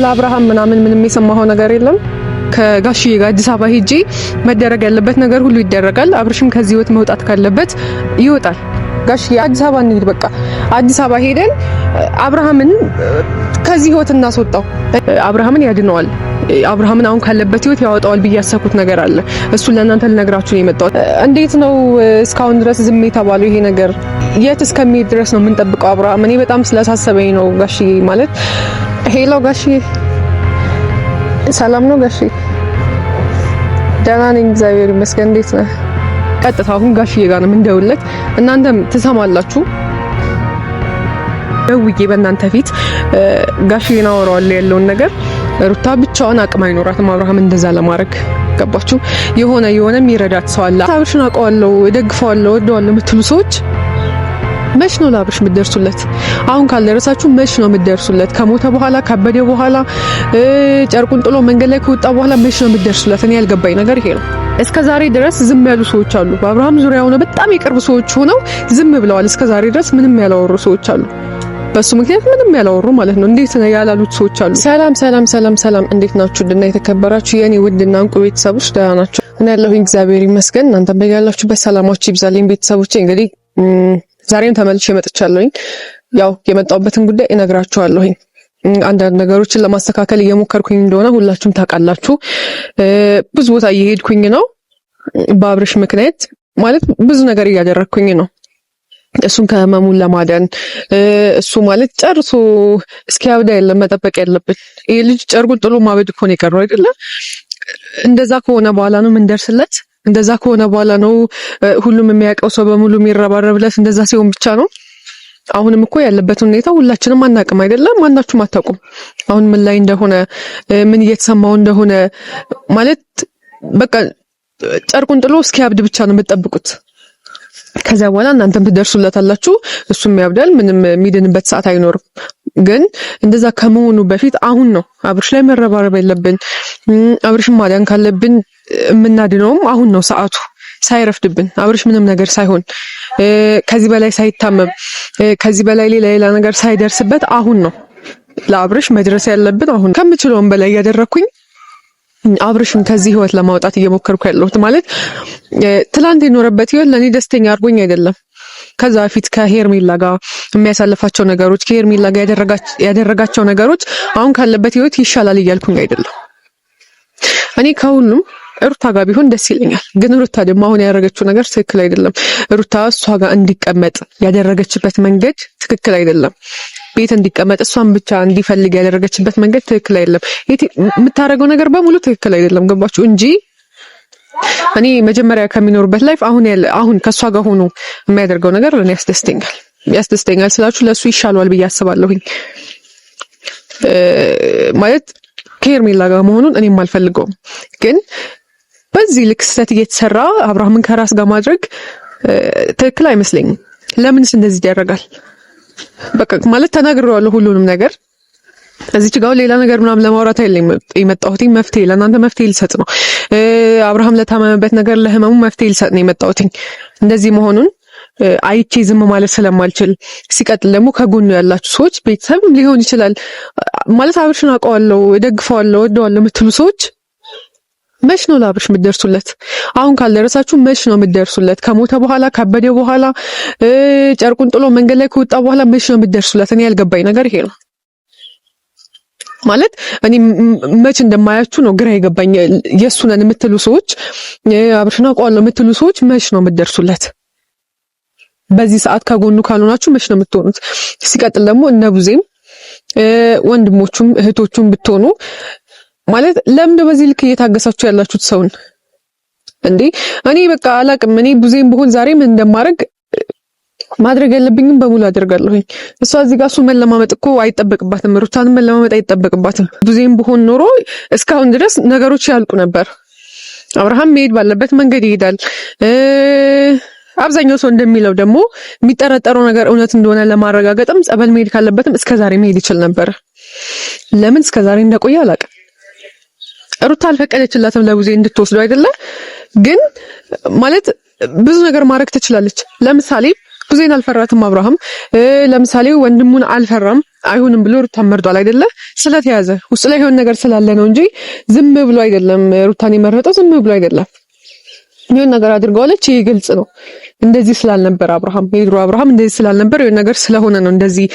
አብርሃም ምንም የሰማው ነገር የለም። ከጋሽዬ ጋር አዲስ አበባ ሄጄ መደረግ ያለበት ነገር ሁሉ ይደረጋል። አብርሽም ከዚህ ህይወት መውጣት ካለበት ይወጣል። ጋሽዬ አዲስ አበባ እንሂድ፣ በቃ አዲስ አበባ ሄደን አብርሃምን ከዚህ ህይወት እናስወጣው። አብርሃምን ያድነዋል። አብርሃምን አሁን ካለበት ህይወት ያወጣዋል ብዬ ያሰብኩት ነገር አለ። እሱን ለእናንተ ልነግራችሁ ነው የመጣሁት። እንዴት ነው እስካሁን ድረስ ዝም የተባለው? ይሄ ነገር የት እስከሚሄድ ድረስ ነው የምንጠብቀው? አብርሃም እኔ በጣም ስላሳሰበኝ ነው ጋሽዬ። ማለት ሄሎ ጋሽዬ፣ ሰላም ነው ጋሽዬ? ደህና ነኝ እግዚአብሔር ይመስገን። እንዴት ነህ? ቀጥታ አሁን ጋሽዬ ጋር ነው የምንደውልለት። እናንተም ትሰማላችሁ። ደውዬ በእናንተ ፊት ጋሽዬን አወራዋለሁ ያለውን ነገር። ሩታ ብቻዋን አቅም አይኖራትም አብርሃም እንደዛ ለማድረግ። ገባችሁ? የሆነ የሚረዳት ሰው አለ። አብርሽን አውቀዋለሁ፣ እደግፈዋለሁ፣ ወደዋለሁ የምትሉ ሰዎች መች ነው ለአብርሽ የምትደርሱለት? አሁን ካልደረሳችሁ መች ነው የምትደርሱለት? ከሞተ በኋላ ካበደ በኋላ ጨርቁን ጥሎ መንገድ ላይ ከወጣ በኋላ መች ነው የምትደርሱለት? እኔ ያልገባኝ ነገር ይሄ ነው። እስከ ዛሬ ድረስ ዝም ያሉ ሰዎች አሉ። በአብርሃም ዙሪያ ሆነ በጣም የቅርብ ሰዎች ሆነው ዝም ብለዋል። እስከ ዛሬ ድረስ ምንም ያላወሩ ሰዎች አሉ። በሱ ምክንያት ምንም ያላወሩ ማለት ነው። እንዴት ነው ያላሉት ሰዎች አሉ። ሰላም፣ እንዴት ናችሁ? ድና የተከበራችሁ የኔ ውድና እንቁ ቤተሰቦች ደህና ናችሁ? እኔ ያለሁኝ እግዚአብሔር ይመስገን። እናንተ በያላችሁበት ሰላማችሁ ይብዛልኝ ቤተሰቦቼ። እንግዲህ ዛሬም ተመልሼ መጥቻለሁኝ። ያው የመጣሁበትን ጉዳይ እነግራችኋለሁኝ። አንዳንድ ነገሮችን ለማስተካከል እየሞከርኩኝ እንደሆነ ሁላችሁም ታውቃላችሁ። ብዙ ቦታ እየሄድኩኝ ነው በአብርሽ ምክንያት። ማለት ብዙ ነገር እያደረግኩኝ ነው እሱን ከህመሙን ለማዳን። እሱ ማለት ጨርሶ እስኪያብድ አይደለም መጠበቅ ያለብን። ይሄ ልጅ ጨርቁን ጥሎ ማበድ እኮ ነው የቀረው አይደለ? እንደዛ ከሆነ በኋላ ነው ምንደርስለት። እንደዛ ከሆነ በኋላ ነው ሁሉም የሚያውቀው ሰው በሙሉ የሚረባረብለት። እንደዛ ሲሆን ብቻ ነው። አሁንም እኮ ያለበት ሁኔታ ሁላችንም አናውቅም አይደለም? ማናችሁም አታውቁም አሁን ምን ላይ እንደሆነ፣ ምን እየተሰማው እንደሆነ። ማለት በቃ ጨርቁን ጥሎ እስኪያብድ ብቻ ነው የምትጠብቁት። ከዛ በኋላ እናንተም ትደርሱለታላችሁ። እሱም ያብዳል። ምንም የሚድንበት ሰዓት አይኖርም። ግን እንደዛ ከመሆኑ በፊት አሁን ነው አብርሽ ላይ መረባረብ ያለብን። አብርሽን ማዳን ካለብን የምናድነውም አሁን ነው ሰዓቱ፣ ሳይረፍድብን። አብርሽ ምንም ነገር ሳይሆን ከዚህ በላይ ሳይታመም ከዚህ በላይ ሌላ ነገር ሳይደርስበት አሁን ነው ለአብርሽ መድረስ ያለብን። አሁን ከምችለውም በላይ እያደረኩኝ አብርሽን ከዚህ ህይወት ለማውጣት እየሞከርኩ ያለሁት። ማለት ትላንት የኖረበት ህይወት ለኔ ደስተኛ አድርጎኝ አይደለም። ከዛ በፊት ከሄርሜላ ጋር የሚያሳልፋቸው ነገሮች፣ ከሄርሜላ ጋር ያደረጋቸው ነገሮች አሁን ካለበት ህይወት ይሻላል እያልኩኝ አይደለም። እኔ ከሁሉም ሩታ ጋር ቢሆን ደስ ይለኛል። ግን ሩታ ደግሞ አሁን ያደረገችው ነገር ትክክል አይደለም። ሩታ እሷ ጋር እንዲቀመጥ ያደረገችበት መንገድ ትክክል አይደለም። ቤት እንዲቀመጥ እሷን ብቻ እንዲፈልግ ያደረገችበት መንገድ ትክክል አይደለም። የምታደርገው ነገር በሙሉ ትክክል አይደለም። ገባችሁ? እንጂ እኔ መጀመሪያ ከሚኖርበት ላይፍ አሁን ከሷ ጋር ሆኖ የሚያደርገው ነገር ለኔ ያስደስተኛል ስላችሁ ለሱ ይሻላል ብዬ አስባለሁኝ። ማለት ከሄርሜላ ጋር መሆኑን እኔም አልፈልገውም። ግን በዚህ ልክ ስህተት እየተሰራ አብርሃምን ከራስ ጋር ማድረግ ትክክል አይመስለኝም። ለምንስ እንደዚህ ይደረጋል? በቃ ማለት ተናግሬዋለሁ ሁሉንም ነገር። እዚች ጋር ሌላ ነገር ምናምን ለማውራት አይደለም የመጣሁት። መፍትሄ ለእናንተ መፍትሄ ልሰጥ ነው። አብርሃም ለታመመበት ነገር ለህመሙ መፍትሄ ልሰጥ ነው የመጣሁት። እንደዚህ መሆኑን አይቼ ዝም ማለት ስለማልችል፣ ሲቀጥል ደግሞ ከጎኑ ያላችሁ ሰዎች ቤተሰብ ሊሆን ይችላል ማለት አብርሽን አውቀዋለሁ፣ እደግፈዋለሁ፣ ወደዋለሁ የምትሉ ሰዎች መች ነው ለአብርሽ የምትደርሱለት? አሁን ካልደረሳችሁ መች ነው የምትደርሱለት? ከሞተ በኋላ ካበደ በኋላ ጨርቁን ጥሎ መንገድ ላይ ከወጣ በኋላ መች ነው የምትደርሱለት? እኔ ያልገባኝ ነገር ይሄ ነው። ማለት እኔ መች እንደማያችሁ ነው ግራ የገባኝ። የእሱ ነን የምትሉ ሰዎች፣ አብርሽን አውቀዋለሁ የምትሉ ሰዎች መች ነው የምትደርሱለት? በዚህ ሰዓት ከጎኑ ካልሆናችሁ መች ነው የምትሆኑት? ሲቀጥል ደግሞ እነ ቡዜም ወንድሞቹም እህቶቹም ብትሆኑ ማለት ለምን በዚህ ልክ እየታገሳችሁ ያላችሁት ሰውን እንዴ? እኔ በቃ አላቅም። እኔ ቡዜም ብሆን ዛሬ ምን እንደማደርግ ማድረግ ያለብኝም በሙሉ አደርጋለሁኝ። እሷ እዚህ ጋር እሱ መለማመጥ እኮ አይጠበቅባትም። ሩታንም መለማመጥ አይጠበቅባትም። ቡዜም ብሆን ኖሮ እስካሁን ድረስ ነገሮች ያልቁ ነበር። አብርሃም መሄድ ባለበት መንገድ ይሄዳል። አብዛኛው ሰው እንደሚለው ደግሞ የሚጠረጠረው ነገር እውነት እንደሆነ ለማረጋገጥም ጸበል መሄድ ካለበትም እስከዛሬ መሄድ ይችል ነበር። ለምን እስከዛሬ እንደቆየ አላውቅም። ሩታ አልፈቀደችላትም ለቡዜ እንድትወስደው አይደለ? ግን ማለት ብዙ ነገር ማድረግ ትችላለች። ለምሳሌ ቡዜን አልፈራትም አብርሃም። ለምሳሌ ወንድሙን አልፈራም። አይሆንም ብሎ ሩታን መርጧል አይደለ? ስለተያዘ ውስጥ ላይ የሆነ ነገር ስላለ ነው እንጂ ዝም ብሎ አይደለም። ሩታን የመረጠው ዝም ብሎ አይደለም። የሆነ ነገር አድርገዋለች። ይሄ ግልጽ ነው። እንደዚህ ስላልነበር የድሮ አብርሃም እንደዚህ ስላልነበር የሆነ ነገር ስለሆነ ነው እንደዚህ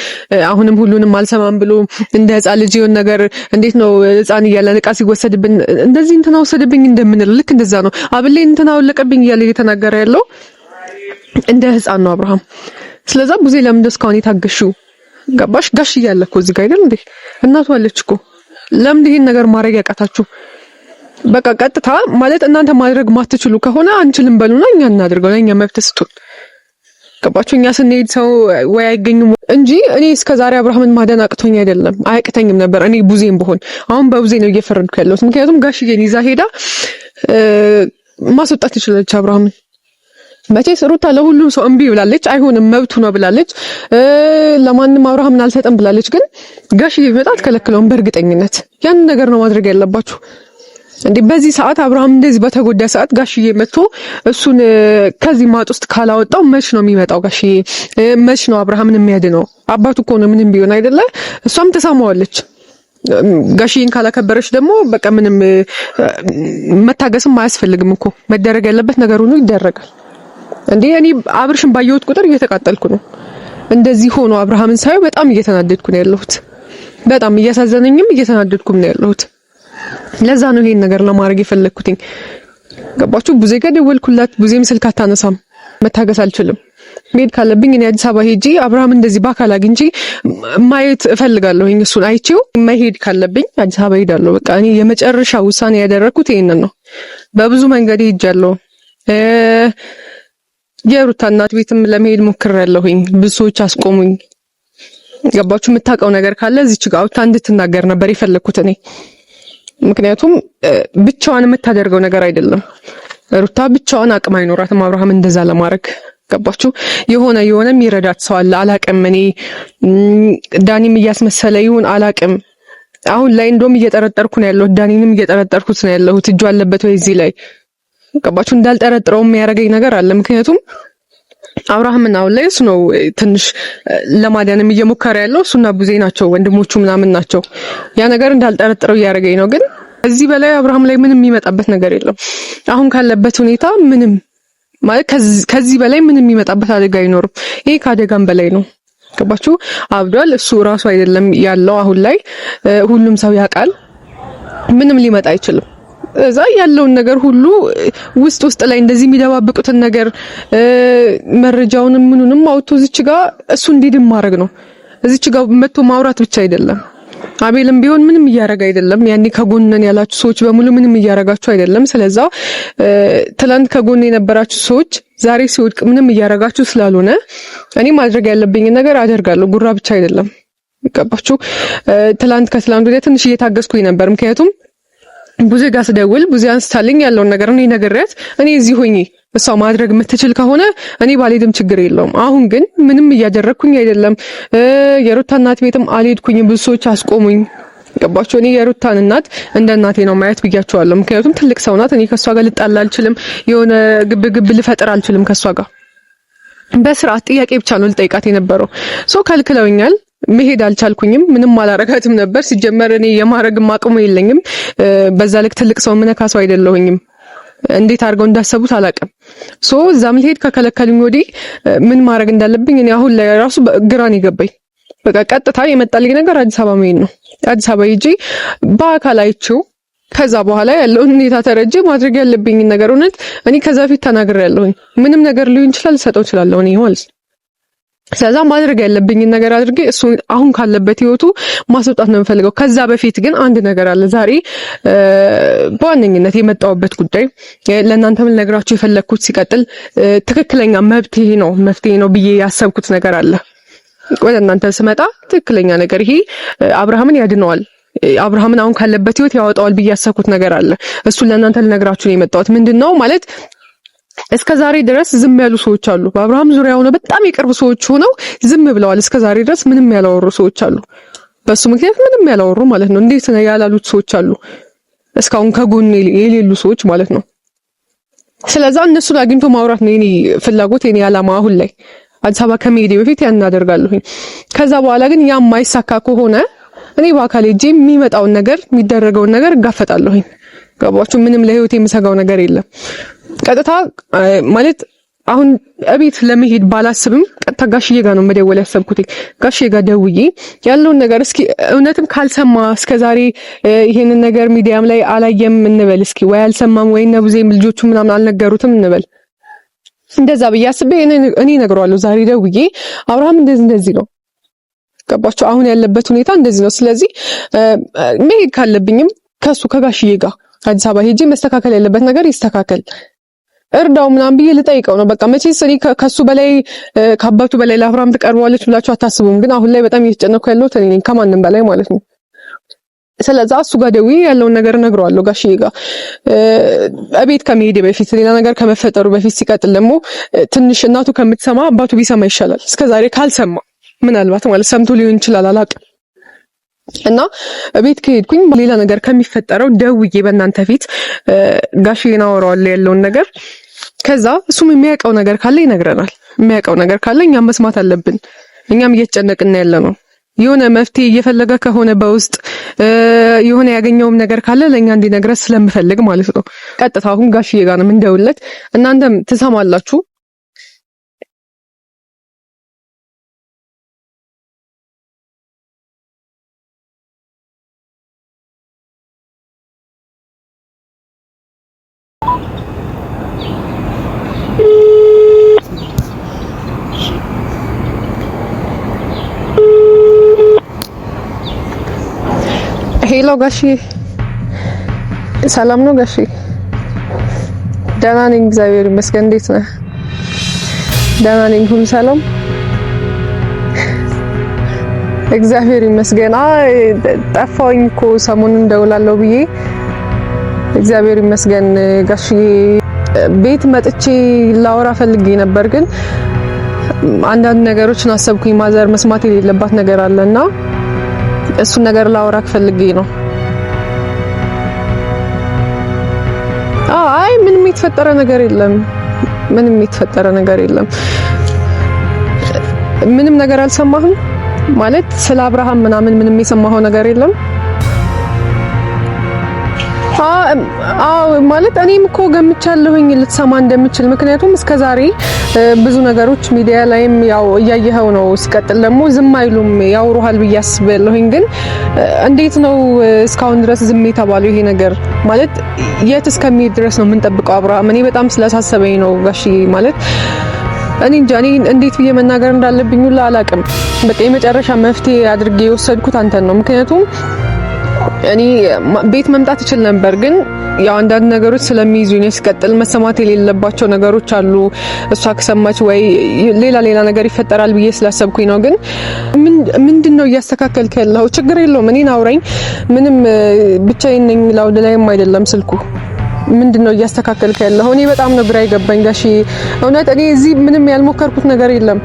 አሁንም ሁሉንም አልሰማም ብሎ እንደ ሕፃን ልጅ የሆነ ነገር እንዴት ነው ሕፃን እያለን ዕቃ ሲወሰድብን እንደዚህ እንትና ወሰድብኝ እንደምንል ልክ እንደዛ ነው። አብሌ እንትና ወለቀብኝ እያለ እየተናገረ ያለው እንደ ሕፃን ነው አብርሃም። ስለዛ ቡዜ ለምን እስካሁን የታገሽው? ገባሽ? ጋሽ እያለ እኮ እዚህ ጋር አይደል እንዴ? እናቱ አለች እኮ። ለምን ይሄን ነገር ማድረግ ያቃታችሁ? በቃ ቀጥታ ማለት እናንተ ማድረግ ማትችሉ ከሆነ አንችልም በሉና እኛ እናድርገው። ለኛ መብት ስጡን። ገባችሁ? እኛ ስንሄድ ሰው ወይ አይገኝም እንጂ እኔ እስከዛሬ አብርሃምን ማደን አቅቶኝ አይደለም፣ አያቅተኝም ነበር። እኔ ቡዜም ብሆን አሁን በቡዜ ነው እየፈረድኩ ያለሁት። ምክንያቱም ጋሽዬን ይዛ ሄዳ ማስወጣት ትችላለች አብርሃምን። መቼስ ሩታ ለሁሉም ሰው እምቢ ብላለች፣ አይሆንም መብቱ ነው ብላለች። ለማንም አብርሃምን አልሰጠም ብላለች። ግን ጋሽዬ ቢመጣ አትከለክለውም በእርግጠኝነት። ያን ነገር ነው ማድረግ ያለባችሁ። እንዴ በዚህ ሰዓት አብርሃም እንደዚህ በተጎዳ ሰዓት ጋሽዬ መጥቶ እሱን ከዚህ ማጥ ውስጥ ካላወጣው መች ነው የሚመጣው? ጋሽዬ መች ነው አብርሃምን የሚያድነው? አባቱ እኮ ነው ምንም ቢሆን አይደለ? እሷም ተሰማዋለች። ጋሽዬን ካላከበረች ደግሞ በቃ ምንም መታገስም አያስፈልግም እኮ። መደረግ ያለበት ነገር ሁሉ ይደረጋል። እንዴ እኔ አብርሽን ባየሁት ቁጥር እየተቃጠልኩ ነው። እንደዚህ ሆኖ አብርሃምን ሳየው በጣም እየተናደድኩ ነው ያለሁት። በጣም እያሳዘነኝም እየተናደድኩም ነው ያለሁት። ለዛ ነው ይሄን ነገር ለማድረግ የፈለኩትኝ። ገባችሁ? ቡዜ ጋር ደወልኩላት። ቡዜም ስልክ አታነሳም። መታገስ አልችልም። መሄድ ካለብኝ እኔ አዲስ አበባ ሄጄ አብርሃም እንደዚህ በአካል አግኝቼ ማየት እፈልጋለሁ። እሱን አይቼው መሄድ ካለብኝ አዲስ አበባ ሄዳለሁ። በቃ እኔ የመጨረሻ ውሳኔ ያደረኩት ይሄንን ነው። በብዙ መንገድ ሄጃለሁ። የሩታ እናት ቤትም ለመሄድ ሞክሬያለሁኝ። ብዙ ሰዎች አስቆሙኝ። ገባችሁ? የምታውቀው ነገር ካለ እዚች ጋር አውጥታ እንድትናገር ነበር የፈለኩት እኔ። ምክንያቱም ብቻዋን የምታደርገው ነገር አይደለም። ሩታ ብቻዋን አቅም አይኖራትም አብርሃም እንደዛ ለማድረግ። ገባችሁ? የሆነ የሚረዳት ሰው አለ። አላቅም እኔ ዳኒም እያስመሰለ ይሁን አላቅም። አሁን ላይ እንደውም እየጠረጠርኩ ነው ያለሁት። ዳኒንም እየጠረጠርኩት ነው ያለሁት። እጁ አለበት ወይ እዚህ ላይ? ገባችሁ? እንዳልጠረጥረው የሚያደርገኝ ነገር አለ። ምክንያቱም አብርሃምና አሁን ላይ እሱ ነው ትንሽ ለማዳንም እየሞከረ ያለው። እሱና ቡዜ ናቸው ወንድሞቹ ምናምን ናቸው። ያ ነገር እንዳልጠረጥረው እያደረገኝ ነው። ግን እዚህ በላይ አብርሃም ላይ ምንም የሚመጣበት ነገር የለም። አሁን ካለበት ሁኔታ ምንም ማለት ከዚህ በላይ ምንም የሚመጣበት አደጋ አይኖርም። ይሄ ከአደጋም በላይ ነው። ገባችሁ? አብዷል። እሱ ራሱ አይደለም ያለው አሁን ላይ ሁሉም ሰው ያውቃል። ምንም ሊመጣ አይችልም። እዛ ያለውን ነገር ሁሉ ውስጥ ላይ እንደዚህ የሚደባብቁትን ነገር መረጃውንም ምኑንም አውጥቶ እዚች ጋር እሱ እንዲድም ማድረግ ነው። እዚች ጋር መጥቶ ማውራት ብቻ አይደለም። አቤልም ቢሆን ምንም እያረጋ አይደለም። ያኔ ከጎንነን ያላችሁ ሰዎች በሙሉ ምንም እያረጋችሁ አይደለም። ስለዛ ትላንት ከጎን የነበራችሁ ሰዎች ዛሬ ሲወድቅ ምንም እያረጋችሁ ስላልሆነ እኔ ማድረግ ያለብኝ ነገር አደርጋለሁ። ጉራ ብቻ አይደለም። ይቀባችሁ። ከትላንት ወዲያ ትንሽ እየታገስኩኝ ነበር። ምክንያቱም ቡዜ ጋር ስደውል ቡዜ አንስታልኝ ያለውን ነገር እኔ ነግሬያት እኔ እዚህ ሆኜ እሷ ማድረግ የምትችል ከሆነ እኔ ባልሄድም ችግር የለውም። አሁን ግን ምንም እያደረግኩኝ አይደለም። የሩታ እናት ቤትም አልሄድኩኝም። ብዙ ሰዎች አስቆሙኝ። ገባችሁ? እኔ የሩታን እናት እንደ እናቴ ነው ማየት ብያቸዋለሁ። ምክንያቱም ትልቅ ሰው ናት። እኔ ከሷ ጋር ልጣላ አልችልም። የሆነ ግብ ልፈጥር አልችልም ከሷ ጋር። በስርዓት ጥያቄ ብቻ ነው ልጠይቃት የነበረው። ከልክለውኛል። መሄድ አልቻልኩኝም። ምንም አላረጋትም ነበር። ሲጀመር እኔ የማረግም አቅሙ የለኝም። በዛ ልክ ትልቅ ሰው ምን ካሰው አይደለሁኝም። እንዴት አድርገው እንዳሰቡት አላውቅም። እዛም ልሄድ ከከለከሉኝ ወዲህ ምን ማድረግ እንዳለብኝ እኔ አሁን ላይ ራሱ ግራን ይገባኝ። በቃ ቀጥታ የመጣልኝ ነገር አዲስ አበባ መሄድ ነው። አዲስ አበባ ሂጂ በአካል አይቼው ከዛ በኋላ ያለውን ሁኔታ ተረጄ ማድረግ ያለብኝ ነገር እውነት እኔ ከዛ ፊት ተናግሬያለሁኝ። ምንም ነገር ሊሆን ይችላል ሰጠው ይችላል እኔ ማለት ስለዛ ማድረግ ያለብኝ ነገር አድርጌ እሱ አሁን ካለበት ህይወቱ ማስወጣት ነው የምፈልገው። ከዛ በፊት ግን አንድ ነገር አለ። ዛሬ በዋነኝነት የመጣውበት ጉዳይ ለእናንተም ልነግራችሁ የፈለኩት ሲቀጥል ትክክለኛ መፍትሄ ነው ብዬ ያሰብኩት ነገር አለ። ወደ እናንተ ስመጣ ትክክለኛ ነገር ይሄ አብርሃምን ያድነዋል፣ አብርሃምን አሁን ካለበት ህይወት ያወጣዋል ብዬ ያሰብኩት ነገር አለ። እሱን ለእናንተ ልነግራችሁ ነው የመጣሁት። ምንድነው ማለት እስከ ዛሬ ድረስ ዝም ያሉ ሰዎች አሉ። በአብርሃም ዙሪያ ሆነው በጣም የቅርብ ሰዎች ሆነው ዝም ብለዋል። እስከ ዛሬ ድረስ ምንም ያላወሩ ሰዎች አሉ። በሱ ምክንያት ምንም ያላወሩ ማለት ነው። እንዴት ነው ያላሉት ሰዎች አሉ? እስካሁን ከጎን የሌሉ ሰዎች ማለት ነው። ስለዛ እነሱን አግኝቶ ማውራት ነው የኔ ፍላጎት፣ የኔ ዓላማ አሁን ላይ። አዲስ አበባ ከመሄዴ በፊት ያን አደርጋለሁኝ። ከዛ በኋላ ግን ያ የማይሳካ ከሆነ እኔ በአካል ሄጄ የሚመጣውን ነገር የሚደረገውን ነገር እጋፈጣለሁኝ። ገባችሁ? ምንም ለህይወት የምሰጋው ነገር የለም። ቀጥታ ማለት አሁን እቤት ለመሄድ ባላስብም ቀጥታ ጋሽዬ ጋር ነው መደወል ያሰብኩት። ጋሽዬ ጋር ደውዬ ያለውን ነገር እስኪ እውነትም ካልሰማ እስከዛሬ ይሄንን ነገር ሚዲያም ላይ አላየም እንበል እስኪ፣ ወይ አልሰማም ወይ ነብዜም ልጆቹ ምናምን አልነገሩትም እንበል። እንደዛ ብዬ አስቤ እኔ እነግረዋለሁ ዛሬ ደውዬ አብርሃም እንደዚህ ነው። ገባችሁ? አሁን ያለበት ሁኔታ እንደዚህ ነው። ስለዚህ መሄድ ካለብኝም ከሱ ከጋሽዬ ጋር አዲስ አበባ ሄጄ መስተካከል ያለበት ነገር ይስተካከል፣ እርዳው ምናምን ብዬ ልጠይቀው ነው። በቃ መቼስ እኔ ከሱ በላይ ከአባቱ በላይ ለአብርሃም ትቀርበዋለች ብላችሁ አታስቡም። ግን አሁን ላይ በጣም እየተጨነኩ ያለሁት እኔ ነኝ ከማንም በላይ ማለት ነው። ስለዚህ እሱ ጋር ደውዬ ያለውን ነገር እነግረዋለሁ ጋሽዬ ጋር እቤት ከመሄድ በፊት ሌላ ነገር ከመፈጠሩ በፊት። ሲቀጥል ደግሞ ትንሽ እናቱ ከምትሰማ አባቱ ቢሰማ ይሻላል። እስከዛሬ ካልሰማ ምናልባት ማለት ሰምቶ ሊሆን ይችላል አላውቅም። እና እቤት ከሄድኩኝ ሌላ ነገር ከሚፈጠረው ደውዬ በእናንተ ፊት ጋሽዬን አወራዋለሁ ያለውን ነገር። ከዛ እሱም የሚያውቀው ነገር ካለ ይነግረናል። የሚያውቀው ነገር ካለ እኛም መስማት አለብን። እኛም እየተጨነቅን ያለ ነው። የሆነ መፍትሄ እየፈለገ ከሆነ በውስጥ የሆነ ያገኘውም ነገር ካለ ለኛ እንዲነግረን ስለምፈልግ ማለት ነው። ቀጥታ አሁን ጋሽዬ ጋር ነው የምንደውልለት። እናንተም ትሰማላችሁ። ሄሎ ጋሺ፣ ሰላም ነው ጋሺ? ደህና ነኝ እግዚአብሔር ይመስገን። እንዴት ነህ? ደህና ነኝ፣ ሁሉ ሰላም እግዚአብሔር ይመስገን። ጠፋሁኝ እኮ ሰሞኑን እንደውላለሁ ብዬ። እግዚአብሔር ይመስገን ጋሺ። ቤት መጥቼ ላወራ ፈልጌ ነበር፣ ግን አንዳንድ ነገሮችን አሰብኩኝ። ማዘር መስማት የሌለባት ነገር አለና እሱን ነገር ላወራክ ፈልጌ ነው። አይ ምንም የተፈጠረ ነገር የለም። ምንም የተፈጠረ ነገር የለም። ምንም ነገር አልሰማህም ማለት ስለ አብርሃም ምናምን ምንም የሰማኸው ነገር የለም? አዎ ማለት እኔም እኮ ገምቻለሁኝ ልትሰማ እንደምችል። ምክንያቱም እስከዛሬ ብዙ ነገሮች ሚዲያ ላይም ያው እያየኸው ነው። ሲቀጥል ደግሞ ዝም አይሉም ያወሩሃል ብዬ አስባለሁኝ። ግን እንዴት ነው እስካሁን ድረስ ዝም የተባለው? ይሄ ነገር ማለት የት እስከሚሄድ ድረስ ነው የምንጠብቀው? አብርሃም እኔ በጣም ስላሳሰበኝ ነው ጋሽዬ። ማለት እኔ እንጃ እኔ እንዴት ብዬ መናገር እንዳለብኝ ሁላ አላውቅም። በቃ የመጨረሻ መፍትሄ አድርጌ የወሰድኩት አንተን ነው። ምክንያቱም እኔ ቤት መምጣት እችል ነበር፣ ግን ያው አንዳንድ ነገሮች ስለሚይዙኝ ሲቀጥል መሰማት የሌለባቸው ነገሮች አሉ። እሷ ከሰማች ወይ ሌላ ነገር ይፈጠራል ብዬ ስላሰብኩኝ ነው። ግን ምንድነው እያስተካከልክ ያለው? ችግር የለውም እኔን አውራኝ። ምንም ብቻዬን ነኝ፣ ላውድ ላይም አይደለም ስልኩ። ምንድነው እያስተካከልክ ያለው? እኔ በጣም ነው ግራ ይገባኝ ጋሺ። እውነት እኔ እዚህ ምንም ያልሞከርኩት ነገር የለም።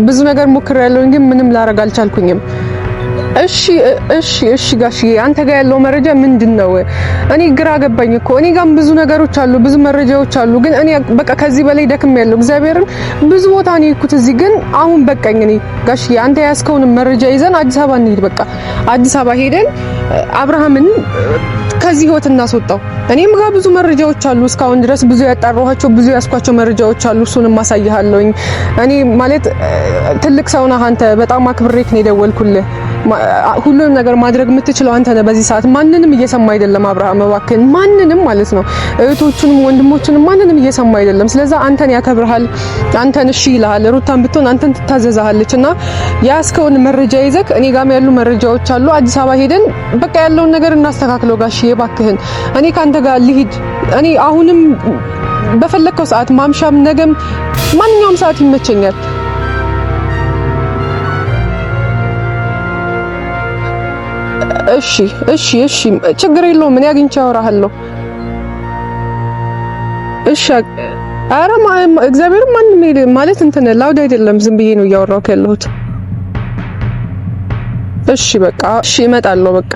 ብዙ ነገር ሞክሬያለሁኝ፣ ግን ምንም ላረግ አልቻልኩኝም። እሺ ጋሽዬ አንተ ጋር ያለው መረጃ ምንድነው? እኔ ግራ ገባኝ እኮ። እኔ ጋርም ብዙ ነገሮች አሉ፣ ብዙ መረጃዎች አሉ። ግን እኔ በቃ ከዚህ በላይ ደክሜያለሁ። እግዚአብሔርን ብዙ ቦታ ነው የሄድኩት እዚህ። ግን አሁን በቃኝ። እኔ ጋሽዬ አንተ ያስከውን መረጃ ይዘን አዲስ አበባ እንሂድ። በቃ አዲስ አበባ ሄደን አብርሃምን ከዚህ ህይወት እናስወጣው። እኔም ጋር ብዙ መረጃዎች አሉ። እስካሁን ድረስ ብዙ ያጣራኋቸው ብዙ ያስኳቸው መረጃዎች አሉ። እሱንም ማሳይሃለሁኝ። እኔ ማለት ትልቅ ሰው ነህ አንተ። በጣም አክብሬክ ነው የደወልኩልህ። ሁሉንም ነገር ማድረግ የምትችለው አንተ ነህ በዚህ ሰዓት። ማንንም እየሰማ አይደለም አብርሃም፣ እባክህን ማንንም ማለት ነው፣ እህቶቹንም ወንድሞቹንም ማንንም እየሰማ አይደለም። ስለዚህ አንተን ያከብርሃል፣ አንተን እሺ ይልሃል። ሩታን ብትሆን አንተን ትታዘዛለች። እና ያስከውን መረጃ ይዘክ እኔ ጋርም ያሉ መረጃዎች አሉ። አዲስ አበባ ሄደን በቃ ያለውን ነገር እናስተካክለው ጋሽዬ፣ እባክህን እኔ ካንተ ጋር ልሂድ። እኔ አሁንም በፈለከው ሰዓት ማምሻም፣ ነገም ማንኛውም ሰዓት ይመቸኛል። እሺ ችግር የለውም። እኔ አግኝቼ አወራሃለሁ። እሺ ኧረ እግዚአብሔር ማንም ማለት እንትን ላውድ አይደለም፣ ዝም ብዬ ነው እያወራሁት ያለሁት። እሺ በቃ እሺ እመጣለሁ። በቃ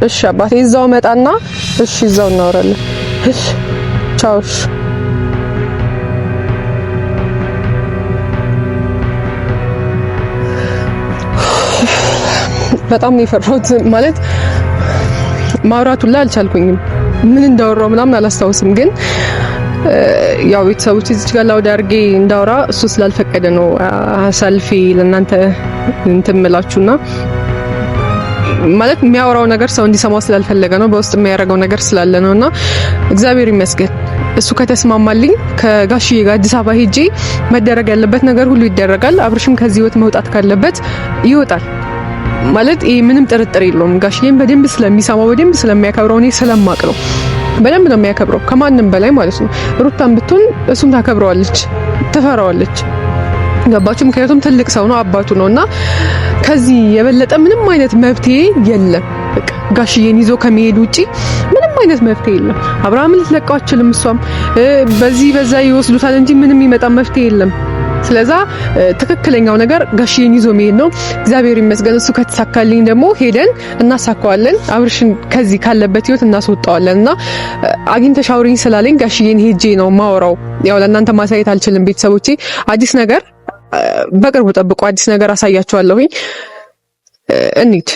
እሺ አባቴ እዛው መጣና እሺ እዛው እናወራለን። እሺ ቻው። በጣም ነው የፈራሁት። ማለት ማውራቱ ላይ አልቻልኩኝም። ምን እንዳወራው ምናምን አላስታውስም። ግን ያው ቤተሰቦች እዚህ ጋር ላውድ አድርጌ እንዳወራ እሱ ስላልፈቀደ ነው አሳልፌ ለእናንተ እንትን እምላችሁና ማለት የሚያወራው ነገር ሰው እንዲሰማው ስላልፈለገ ነው። በውስጥ የሚያደርገው ነገር ስላለ ነውና እግዚአብሔር ይመስገን እሱ ከተስማማልኝ ከጋሽዬ ጋር አዲስ አበባ ሄጄ መደረግ ያለበት ነገር ሁሉ ይደረጋል። አብርሽም ከዚህ ህይወት መውጣት ካለበት ይወጣል። ማለት ይሄ ምንም ጥርጥር የለውም። ጋሽዬን በደንብ ስለሚሰማው በደንብ ስለሚያከብረው እኔ ስለማቅ ነው። በደንብ ነው የሚያከብረው ከማንም በላይ ማለት ነው። ሩታን ብትሆን እሱም ታከብረዋለች፣ ትፈራዋለች። ገባችሁ? ምክንያቱም ትልቅ ሰው ነው፣ አባቱ ነውና ከዚህ የበለጠ ምንም አይነት መፍትሄ የለም። በቃ ጋሽዬን ይዞ ከመሄድ ውጪ ምንም አይነት መፍትሄ የለም። አብርሃምን ልትለቀው አትችልም። እሷም በዚህ በዛ ይወስዱታል እንጂ ምንም ይመጣ መፍትሄ የለም። ስለዛ ትክክለኛው ነገር ጋሽዬን ይዞ መሄድ ነው። እግዚአብሔር ይመስገን እሱ ከተሳካልኝ ደግሞ ሄደን እናሳካዋለን። አብርሽን ከዚህ ካለበት ህይወት እናስወጣዋለንና አግኝተሽ አውሪኝ ስላለኝ ጋሽዬን ሄጄ ነው ማወራው። ያው ለእናንተ ማሳየት አልችልም ቤተሰቦቼ። አዲስ ነገር በቅርቡ ጠብቁ። አዲስ ነገር አሳያችኋለሁኝ። እንሂድ።